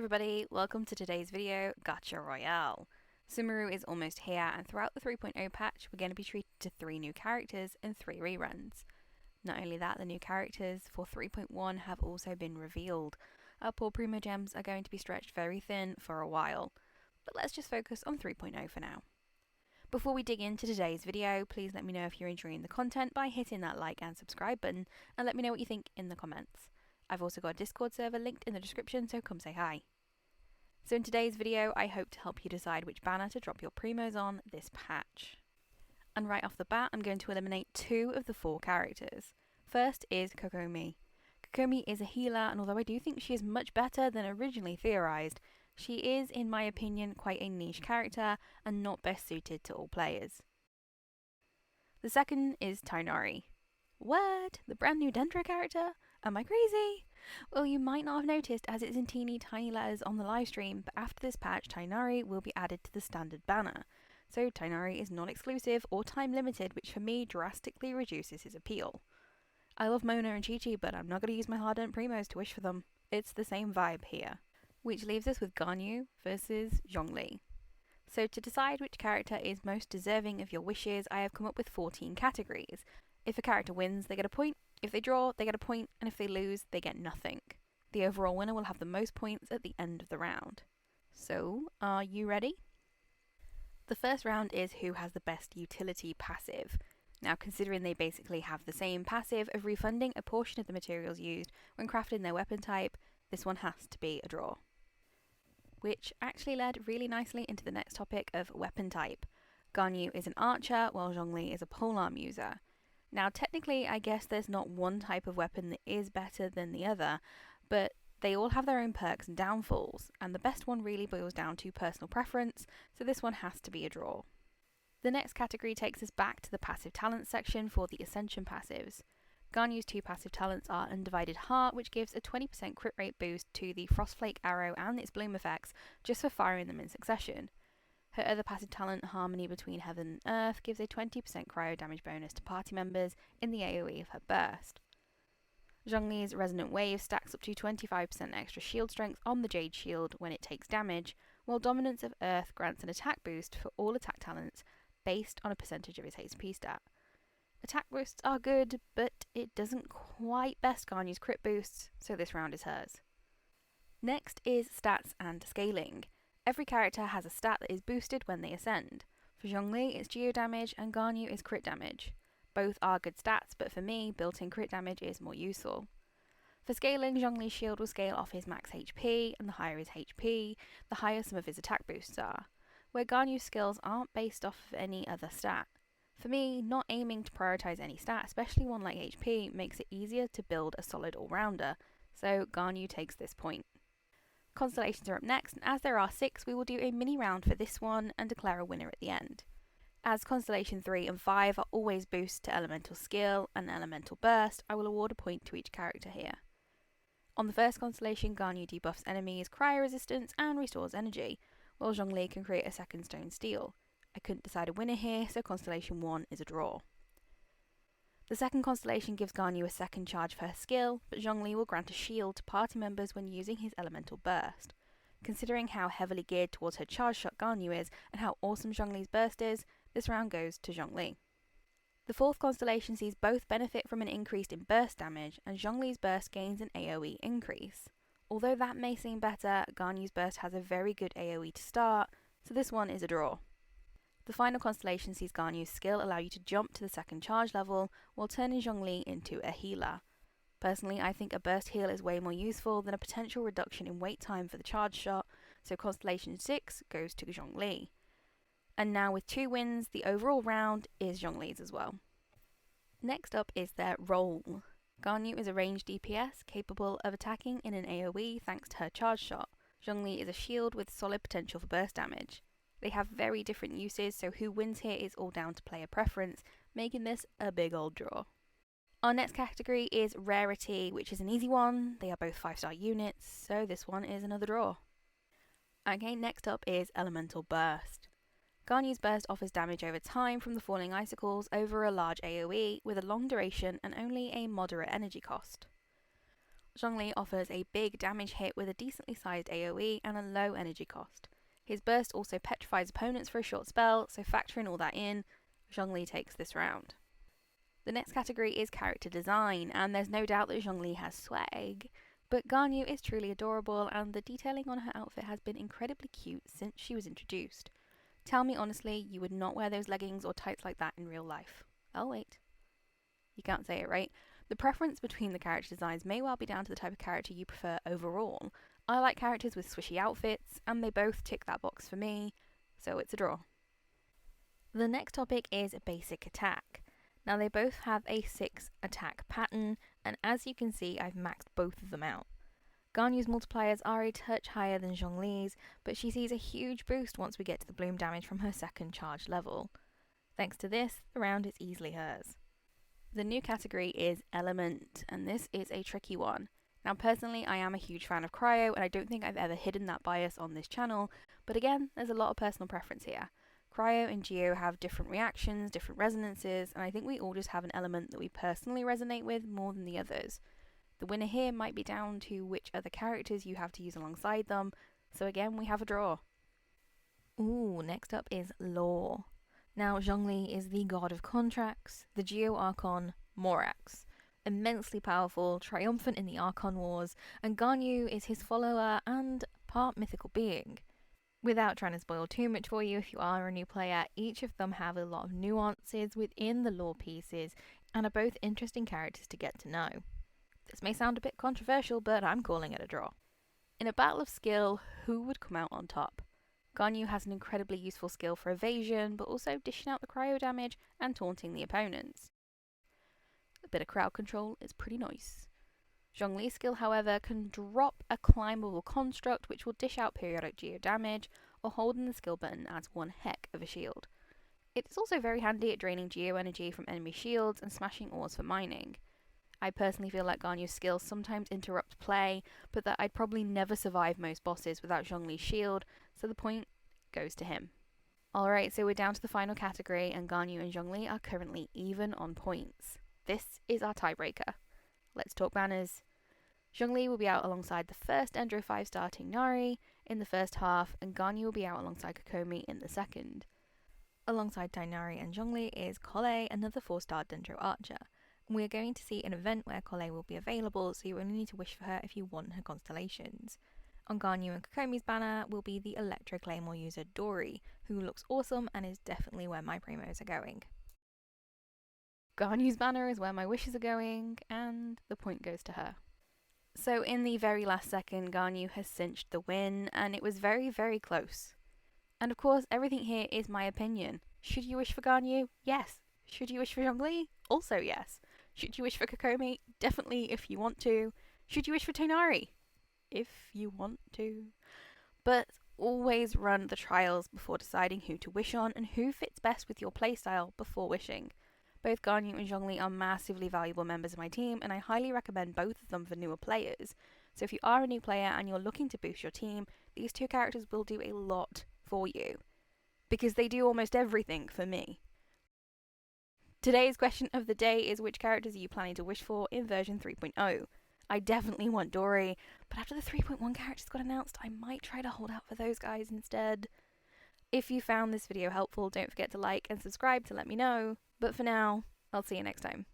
everybody, welcome to today's video, Gacha Royale. Sumeru is almost here, and throughout the 3.0 patch we're going to be treated to 3 new characters and 3 reruns. Not only that, the new characters for 3.1 have also been revealed. Our poor Primo Gems are going to be stretched very thin for a while, but let's just focus on 3.0 for now. Before we dig into today's video, please let me know if you're enjoying the content by hitting that like and subscribe button, and let me know what you think in the comments. I've also got a Discord server linked in the description, so come say hi. So in today's video, I hope to help you decide which banner to drop your primos on this patch. And right off the bat, I'm going to eliminate 2 of the 4 characters. First is Kokomi. Kokomi is a healer, and although I do think she is much better than originally theorised, she is, in my opinion, quite a niche character and not best suited to all players. The second is Tighnari. What? The brand new Dendro character? Am I crazy? Well, you might not have noticed as it's in teeny tiny letters on the livestream, but after this patch, Tighnari will be added to the standard banner. So Tighnari is not exclusive or time limited, which for me drastically reduces his appeal. I love Mona and Chi-Chi, but I'm not going to use my hard-earned primos to wish for them. It's the same vibe here. Which leaves us with Ganyu versus Zhongli. So to decide which character is most deserving of your wishes, I have come up with 14 categories. If a character wins, they get a point. If they draw, they get a point, and if they lose, they get nothing. The overall winner will have the most points at the end of the round. So, are you ready? The first round is who has the best utility passive. Now, considering they basically have the same passive of refunding a portion of the materials used when crafting their weapon type, this one has to be a draw. Which actually led really nicely into the next topic of weapon type. Ganyu is an archer, while Zhongli is a polearm user. Now, technically, I guess there's not one type of weapon that is better than the other, but they all have their own perks and downfalls, and the best one really boils down to personal preference, so this one has to be a draw. The next category takes us back to the passive talents section for the Ascension passives. Ganyu's 2 passive talents are Undivided Heart, which gives a 20% crit rate boost to the Frostflake arrow and its bloom effects just for firing them in succession. Her other passive talent, Harmony Between Heaven and Earth, gives a 20% cryo damage bonus to party members in the AoE of her burst. Zhongli's Resonant Wave stacks up to 25% extra shield strength on the Jade Shield when it takes damage, while Dominance of Earth grants an attack boost for all attack talents based on a percentage of its HP stat. Attack boosts are good, but it doesn't quite best Ganyu's crit boosts, so this round is hers. Next is stats and scaling. Every character has a stat that is boosted when they ascend. For Zhongli, it's Geo damage, and Ganyu is crit damage. Both are good stats, but for me, built-in crit damage is more useful. For scaling, Zhongli's shield will scale off his max HP, and the higher his HP, the higher some of his attack boosts are, where Ganyu's skills aren't based off of any other stat. For me, not aiming to prioritise any stat, especially one like HP, makes it easier to build a solid all-rounder, so Ganyu takes this point. Constellations are up next, and as there are 6, we will do a mini round for this one and declare a winner at the end. As Constellation 3 and 5 are always boosts to Elemental Skill and Elemental Burst, I will award a point to each character here. On the first constellation, Ganyu debuffs enemies, cryo resistance, and restores energy, while Zhongli can create a second Stone Steel. I couldn't decide a winner here, so Constellation 1 is a draw. The second constellation gives Ganyu a second charge for her skill, but Zhongli will grant a shield to party members when using his Elemental Burst. Considering how heavily geared towards her charge shot Ganyu is, and how awesome Zhongli's burst is, this round goes to Zhongli. The fourth constellation sees both benefit from an increase in burst damage, and Zhongli's burst gains an AoE increase. Although that may seem better, Ganyu's burst has a very good AoE to start, so this one is a draw. The final constellation sees Ganyu's skill allow you to jump to the second charge level, while turning Zhongli into a healer. Personally, I think a burst heal is way more useful than a potential reduction in wait time for the charge shot, so Constellation 6 goes to Zhongli. And now with 2 wins, the overall round is Zhongli's as well. Next up is their role. Ganyu is a ranged DPS capable of attacking in an AoE thanks to her charge shot. Zhongli is a shield with solid potential for burst damage. They have very different uses, so who wins here is all down to player preference, making this a big old draw. Our next category is Rarity, which is an easy one. They are both 5-star units, so this one is another draw. Okay, next up is Elemental Burst. Ganyu's burst offers damage over time from the falling icicles over a large AoE with a long duration and only a moderate energy cost. Zhongli offers a big damage hit with a decently sized AoE and a low energy cost. His burst also petrifies opponents for a short spell, so factoring all that in, Zhongli takes this round. The next category is character design, and there's no doubt that Zhongli has swag, but Ganyu is truly adorable and the detailing on her outfit has been incredibly cute since she was introduced. Tell me honestly, you would not wear those leggings or tights like that in real life. Oh wait. You can't say it, right? The preference between the character designs may well be down to the type of character you prefer overall. I like characters with swishy outfits, and they both tick that box for me, so it's a draw. The next topic is basic attack. Now they both have a 6 attack pattern, and as you can see I've maxed both of them out. Ganyu's multipliers are a touch higher than Zhongli's, but she sees a huge boost once we get to the bloom damage from her second charge level. Thanks to this, the round is easily hers. The new category is Element, and this is a tricky one. Now personally I am a huge fan of Cryo, and I don't think I've ever hidden that bias on this channel, but again, there's a lot of personal preference here. Cryo and Geo have different reactions, different resonances, and I think we all just have an element that we personally resonate with more than the others. The winner here might be down to which other characters you have to use alongside them, so again we have a draw. Ooh, next up is Law. Now Zhongli is the god of contracts, the Geo Archon Morax. Immensely powerful, triumphant in the Archon Wars, and Ganyu is his follower and part mythical being. Without trying to spoil too much for you if you are a new player, each of them have a lot of nuances within the lore pieces and are both interesting characters to get to know. This may sound a bit controversial, but I'm calling it a draw. In a battle of skill, who would come out on top? Ganyu has an incredibly useful skill for evasion, but also dishing out the cryo damage and taunting the opponents. A bit of crowd control is pretty nice. Zhongli's skill, however, can drop a climbable construct which will dish out periodic geo damage, or holding the skill button adds one heck of a shield. It is also very handy at draining geo energy from enemy shields and smashing ores for mining. I personally feel like Ganyu's skills sometimes interrupt play, but that I'd probably never survive most bosses without Zhongli's shield, so the point goes to him. Alright, so we're down to the final category, and Ganyu and Zhongli are currently even on points. This is our tiebreaker. Let's talk banners. Zhongli will be out alongside the first Endro 5-star Tighnari in the first half, and Ganyu will be out alongside Kokomi in the second. Alongside Tighnari and Zhongli is Collei, another 4-star Dendro Archer. We are going to see an event where Collei will be available, so you only need to wish for her if you want her Constellations. On Ganyu and Kokomi's banner will be the Electro Claymore user Dory, who looks awesome and is definitely where my primos are going. Ganyu's banner is where my wishes are going, and the point goes to her. So in the very last second, Ganyu has cinched the win, and it was very, very close. And of course, everything here is my opinion. Should you wish for Ganyu? Yes. Should you wish for Zhongli? Also yes. Should you wish for Kokomi? Definitely if you want to. Should you wish for Tighnari? If you want to. But always run the trials before deciding who to wish on and who fits best with your playstyle before wishing. Both Ganyu and Zhongli are massively valuable members of my team, and I highly recommend both of them for newer players. So if you are a new player and you're looking to boost your team, these two characters will do a lot for you. Because they do almost everything for me. Today's question of the day is, which characters are you planning to wish for in version 3.0? I definitely want Dory, but after the 3.1 characters got announced, I might try to hold out for those guys instead. If you found this video helpful, don't forget to like and subscribe to let me know. But for now, I'll see you next time.